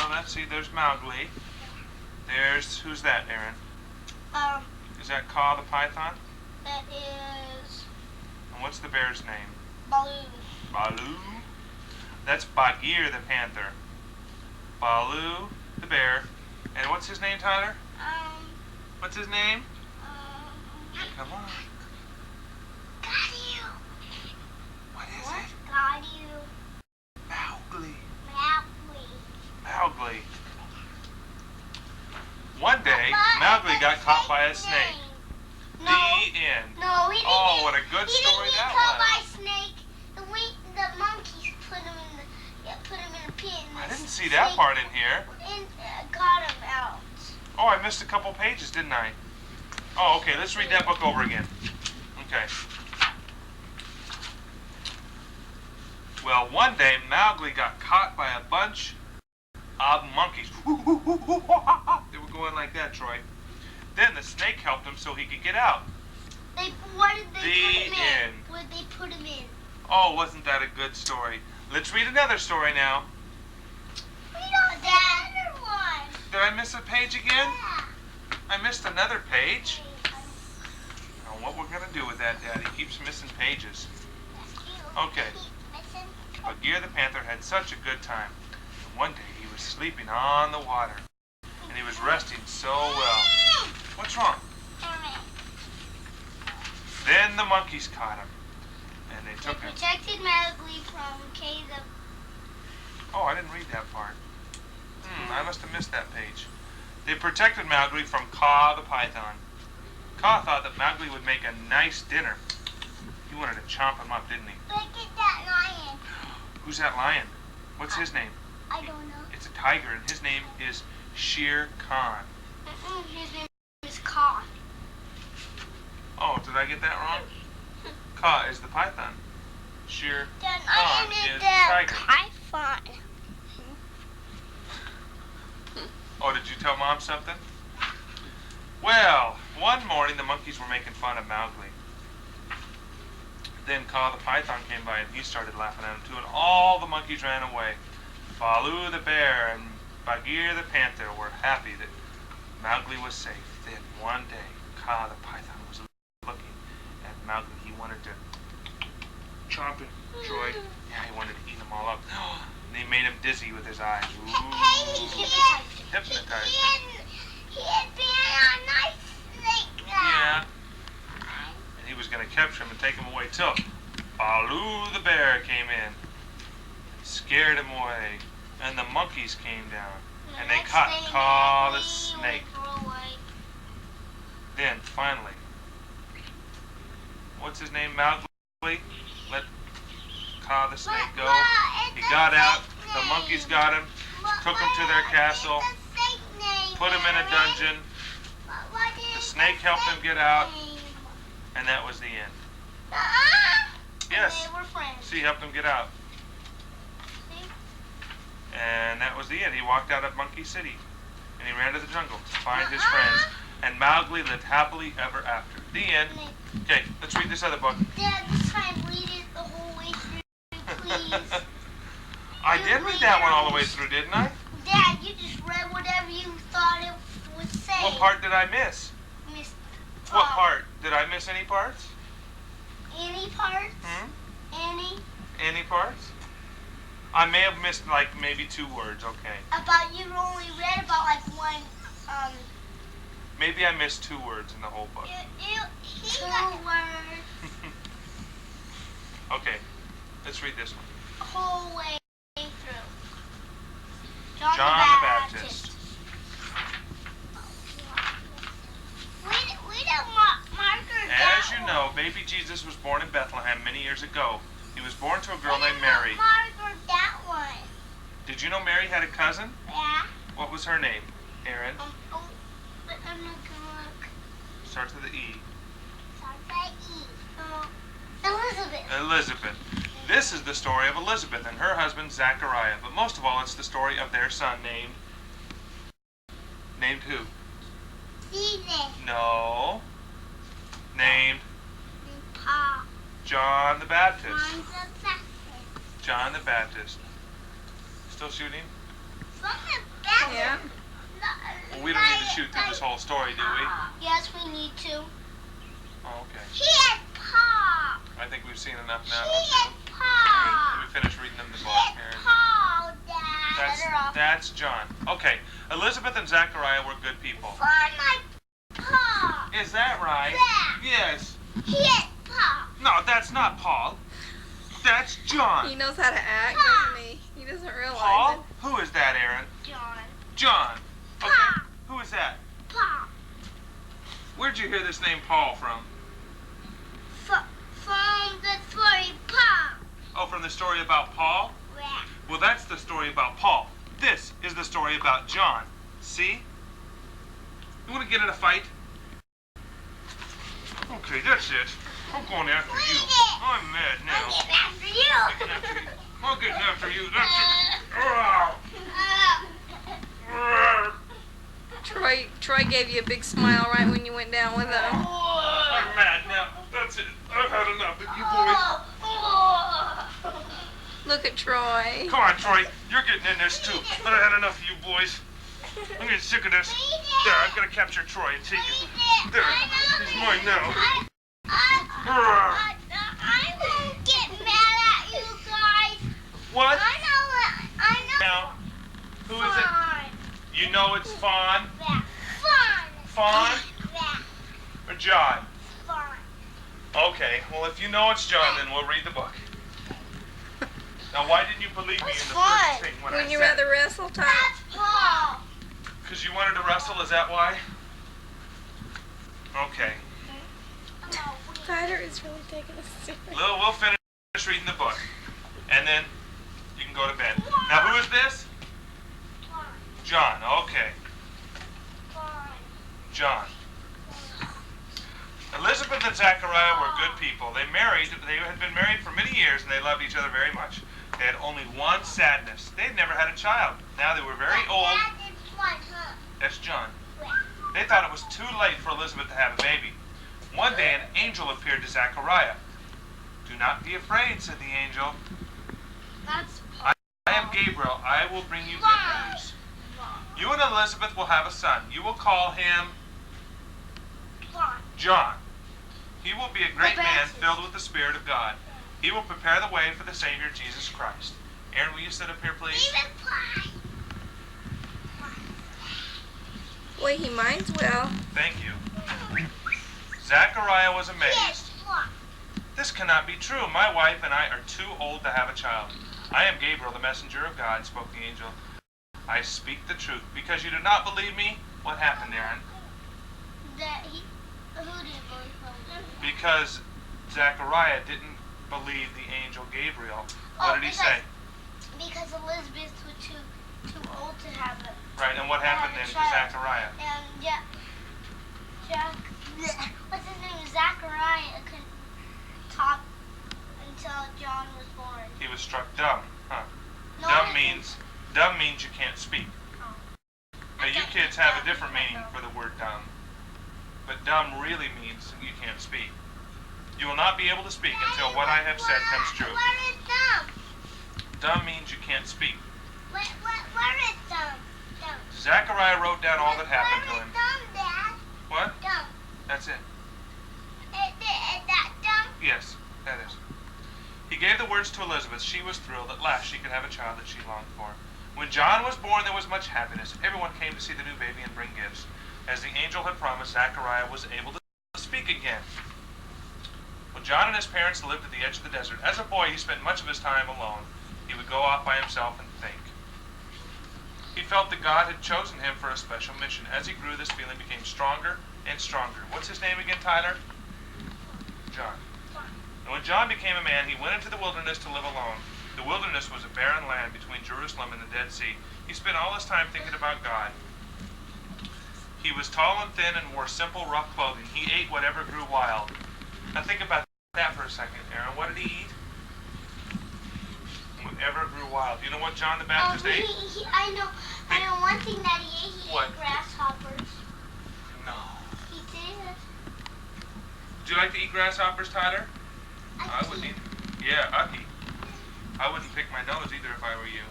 well, let's see. There's Mowgli. Who's that, Aaron? Is that Kaa the python? That is... And what's the bear's name? Baloo. Baloo? That's Bagheera the panther. Baloo the bear. And what's his name, Tyler? What's his name? Come on. Got you. What is it? Got you. Mowgli. Mowgli. Mowgli. One day, Mowgli got caught by a snake. No. The end. No, he didn't. Oh, what a good story that He didn't get caught was. by a snake. The monkeys put him in a pit. I didn't see that part in here. And got him out. Oh, I missed a couple pages, didn't I? Oh, okay, let's read that book over again. Okay. Well, one day, Mowgli got caught by a bunch of monkeys. They were going like that, Troy. Then the snake helped him so he could get out. What did they put him The in? end. What did they put him in? Oh, wasn't that a good story? Let's read another story now. Another one. Did I miss a page again? Yeah. I missed another page. Oh, what we're going to do with that, Daddy? Keeps missing pages. Okay. Bagheera the panther had such a good time. And one day he was sleeping on the water. And he was resting so well. What's wrong? Then the monkeys caught him. And they took him. Protected Mowgli from Caleb. Oh, I didn't read that part. I must have missed that page. They protected Mowgli from Kaa the python. Kaa thought that Mowgli would make a nice dinner. He wanted to chomp him up, didn't he? Look at that lion. Who's that lion? What's his name? I don't know. It's a tiger, and his name is Shere Khan. His name is Kaa. Oh, did I get that wrong? Kaa is the python. Shere Khan is the tiger. Python. Oh, did you tell Mom something? Well, one morning the monkeys were making fun of Mowgli. Then Kaa the python came by and he started laughing at him too, and all the monkeys ran away. Baloo the bear and Bagheera the panther were happy that Mowgli was safe. Then one day, Kaa the python was looking at Mowgli. He wanted to chomp him, Troy. Yeah, he wanted to eat them all up. And he made him dizzy with his eyes. Hypnotized him. He had been on a nice snake. Yeah. And he was going to capture him and take him away till Baloo the bear came in, scared him away, and the monkeys came down, and they caught Kaa the snake. Then, finally, what's his name, Mowgli? Let Kaa the snake go. He got out, the monkeys got him, took him to their castle, put him in a dungeon. The snake helped him get out, and that was the end. Yes, They were friends. she helped him get out. And that was the end. He walked out of Monkey City, and he ran to the jungle to find his friends. And Mowgli lived happily ever after. The end. Okay, let's read this other book. Dad, this time read it the whole way through, please. I did read that one all the way through, didn't I? Dad, you just read whatever you thought it would say. What part did I miss? Missed, What part? Did I miss any parts? Any parts? Any parts? I may have missed like maybe 2 words, okay. About, you only read about like one, Maybe I missed 2 words in the whole book. 2 words. Okay, let's read this one. The whole way through. John the Baptist. We don't mark her down. As you know, baby Jesus was born in Bethlehem many years ago. He was born to a girl named Mary. Mark that one. Did you know Mary had a cousin? Yeah. What was her name? Aaron? But I'm not gonna look. Starts with an E. Start by E. Elizabeth. Elizabeth. This is the story of Elizabeth and her husband Zachariah. But most of all, it's the story of their son named... Named who? Stephen. No. Named Paul. John the Baptist. John the Baptist. John the Baptist. Still shooting? From the shoot through this whole story, do we? Yes, we need to. Oh, okay. He is Paul. I think we've seen enough now. He Don't is you? Paul. Let me finish reading them the He book. is Aaron. Paul, Dad. That's John. Okay, Elizabeth and Zachariah were good people. Find my Paul. Is that right? Yeah. Yes. He is Paul. No, that's not Paul. That's John. He knows how to act, doesn't he? He doesn't realize Paul? it. Who is that, Aaron? John. John. Okay. Paul. Who is that? Paul. Where'd you hear this name Paul from? From the story Paul. Oh, from the story about Paul? Yeah. Well, that's the story about Paul. This is the story about John. See? You want to get in a fight? Okay, that's it. I'm going after you. I'm mad I'm now. getting after you. I'm getting after you. That's it. Arrgh. Arrgh. Troy gave you a big smile right when you went down with him. I'm mad now. That's it. I've had enough of you boys. Look at Troy. Come on, Troy. You're getting in this too. I've had enough of you boys. I'm getting sick of this. There, I'm gonna capture Troy and take him. There, he's mine now. I won't get mad at you guys. What? I know. Now, who is it? Fine. You know it's Fawn? Fun. Fawn or John? Fun. Okay, well if you know it's John, then we'll read the book. Now, why didn't you believe me in the first thing when I Wouldn't you said? rather wrestle, Ty? That's Paul. Because you wanted to wrestle, is that why? Okay. Tyler is really taking us serious. We'll finish reading the book. And then you can go to bed. Now, who is this? Fun. John. Okay. Fun. John. Elizabeth and Zachariah were good people. They had been married for many years, and they loved each other very much. They had only one sadness. They'd never had a child. Now they were very old. Dad is fun, huh? That's John. They thought it was too late for Elizabeth to have a baby. One day, an angel appeared to Zachariah. "Do not be afraid," said the angel. That's I am Gabriel. I will bring you good news. You and Elizabeth will have a son. You will call him fun. John. He will be a great man filled with the Spirit of God. He will prepare the way for the Savior, Jesus Christ. Aaron, will you sit up here, please? Even fun. Boy, he minds well. Thank you. Zachariah was amazed. Yes, fun. "This cannot be true. My wife and I are too old to have a child." "I am Gabriel, the messenger of God," spoke the angel. "I speak the truth. Because you do not believe me." What happened, Aaron? Who did believe him? Because Zachariah didn't believe the angel Gabriel. What did he say? Because Elizabeth was too old to have it. Right, and what happened then to Zachariah? And what's his name? Zachariah couldn't talk until John was born. He was struck dumb. Huh? No, Dumb means you can't speak. Now you kids have a different meaning for the word dumb. But dumb really means you can't speak. You will not be able to speak until what I have said comes true. Where is dumb? Dumb means you can't speak. Where is dumb? Dumb. Zachariah wrote down all that happened to him. Where is dumb, Dad? What? Dumb. That's it. Is that dumb? Yes, that is. He gave the words to Elizabeth. She was thrilled. At last she could have a child that she longed for. When John was born, there was much happiness. Everyone came to see the new baby and bring gifts. As the angel had promised, Zachariah was able to speak again. When John and his parents lived at the edge of the desert, as a boy he spent much of his time alone. He would go off by himself and think. He felt that God had chosen him for a special mission. As he grew, this feeling became stronger and stronger. What's his name again, Tyler? John. And when John became a man, he went into the wilderness to live alone. The wilderness was a barren land between Jerusalem and the Dead Sea. He spent all his time thinking about God. He was tall and thin and wore simple, rough clothing. He ate whatever grew wild. Now think about that for a second, Aaron. What did he eat? Whatever grew wild. Do you know what John the Baptist ate? I know one thing that he ate. He What? ate grasshoppers. No. He did. Do you like to eat grasshoppers, Tyler? I wouldn't eat. Yeah, I'd eat. I wouldn't pick my nose either if I were you.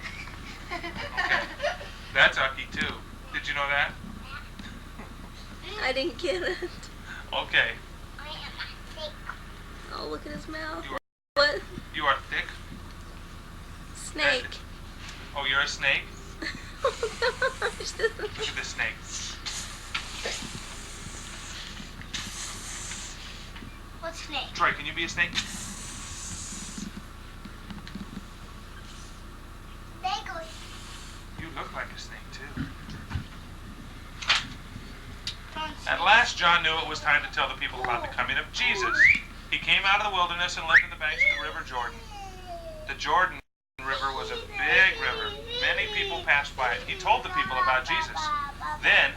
Okay. That's Ucky too. Did you know that? I didn't get it. Okay. I am a snake. Oh, look at his mouth. You are- What? You are thick. Snake. Oh, you're a snake? Oh gosh. Look at this snake. What snake? Troy, can you be a snake? Snake. You look like a snake, too. At last, John knew it was time to tell the people about the coming of Jesus. He came out of the wilderness and lived in the banks of the River Jordan. The Jordan River was a big river. Many people passed by it. He told the people about Jesus. Then,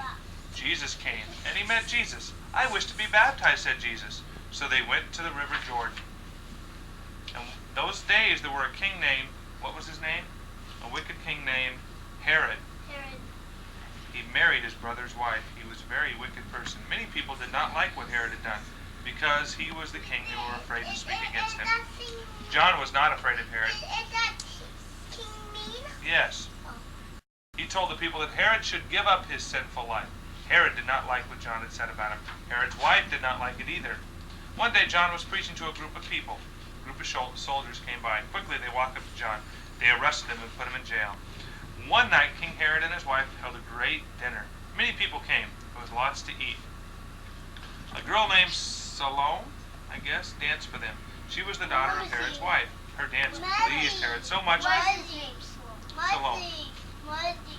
Jesus came, and he met Jesus. I wish to be baptized, said Jesus. So they went to the River Jordan. And those days, there were a king named, what was his name? A wicked king named Herod. He married his brother's wife. He was a very wicked person. Many people did not like what Herod had done because he was the king. They were afraid to speak against him. John was not afraid of Herod. Is that King mean? Yes. He told the people that Herod should give up his sinful life. Herod did not like what John had said about him. Herod's wife did not like it either. One day John was preaching to a group of people. A group of soldiers came by. Quickly they walked up to John. They arrested him and put him in jail. One night, King Herod and his wife held a great dinner. Many people came. There was lots to eat. A girl named Salome, I guess, danced for them. She was the daughter of Herod's wife. Her dance pleased Herod so much. Salome.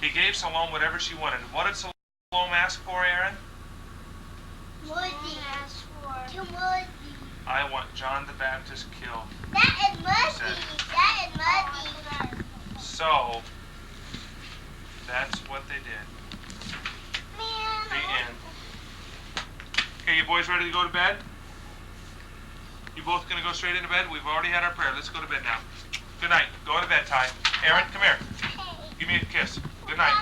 He gave Salome whatever she wanted. What did Salome ask for, Aaron? I want John the Baptist killed. That is muddy. That is muddy. So, that's what they did. The end. Okay, you boys ready to go to bed? You both going to go straight into bed? We've already had our prayer. Let's go to bed now. Good night. Go to bed, Ty. Aaron, come here. Give me a kiss. Good night.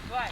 What?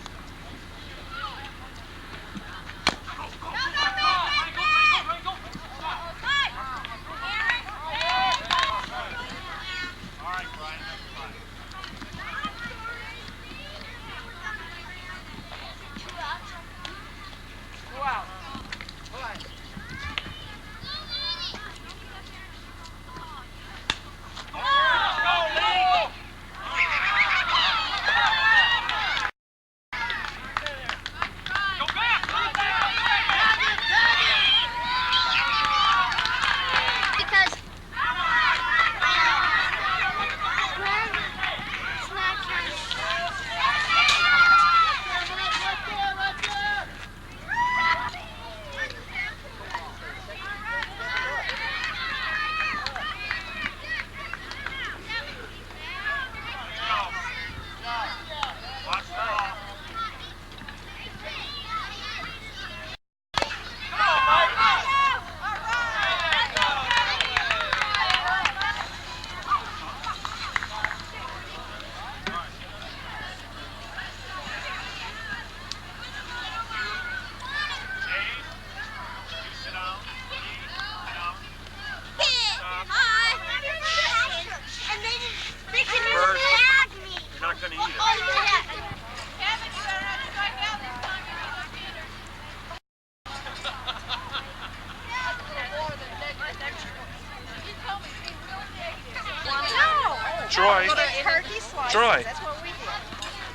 Troy. Turkey slices. Troy. That's what we did.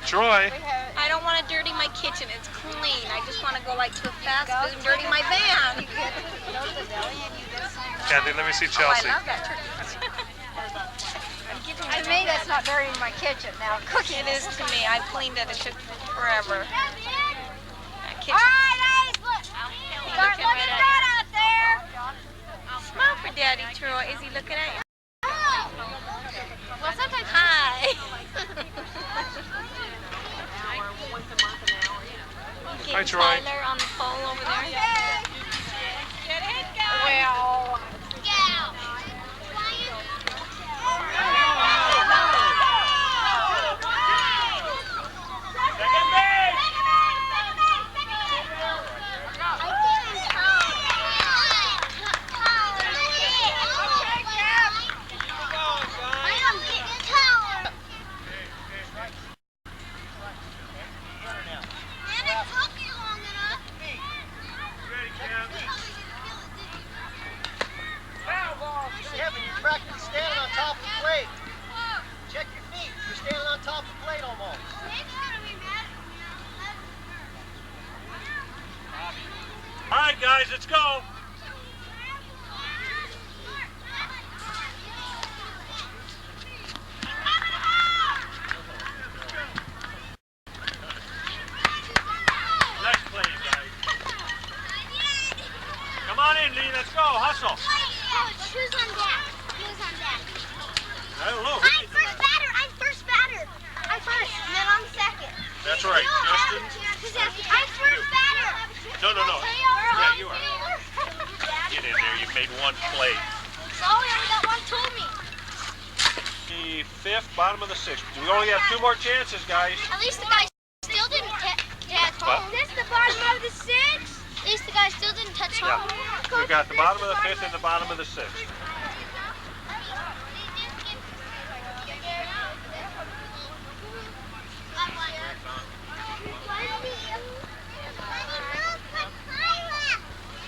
Troy. I don't want to dirty my kitchen. It's clean. I just want to go like to a fast food and dirty my van. You go to the deli and you get some. Kathy, let me see Oh, Chelsea. I love that turkey. To me, that's not dirty in my kitchen. Now, cooking It is to me. I've cleaned it. It took forever. That kitchen. He's looking right at you. out there. Smile for Daddy, Troy. Is he looking at you? Well, sometimes. Hi. Hi, Getting Troy. Tyler on the pole over there. well, plate. Check your feet. You're standing on top of the plate almost. All right, guys, let's go. Nice play, guys. Come on in, Lee. Let's go. Hustle. Coach, who's on deck? Who's on deck? I don't know. I'm first batter. I'm first batter. I'm first, and then I'm second. That's right, Justin. I'm first batter. No. Yeah, you are. Get in there. You've made one play. Sorry, I only got one to me. The fifth, bottom of the sixth. We only have 2 more chances, guys. At least the guy still didn't touch home. Is this the bottom of the sixth? At least the guy still didn't touch home. Yeah. We've got the bottom of the fifth and the bottom of the sixth.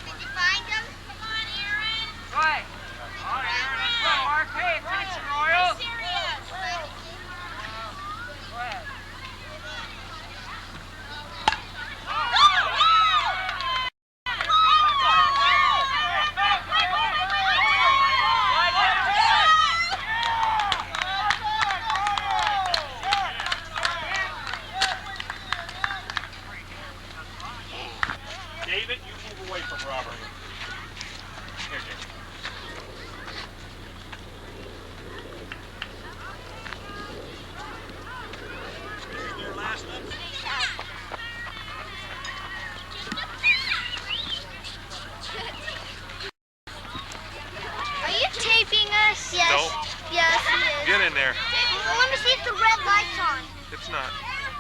Did you find him? Come on, Aaron. Right. All right, Aaron, let's go, Mark. Hey, finish it, Royal. Serious. Go ahead. David, you move away from Robert. Here, David. Your last one? Are you taping us? Yes. Nope. Yes, he is. Get in there. Well, let me see if the red light's on. It's not.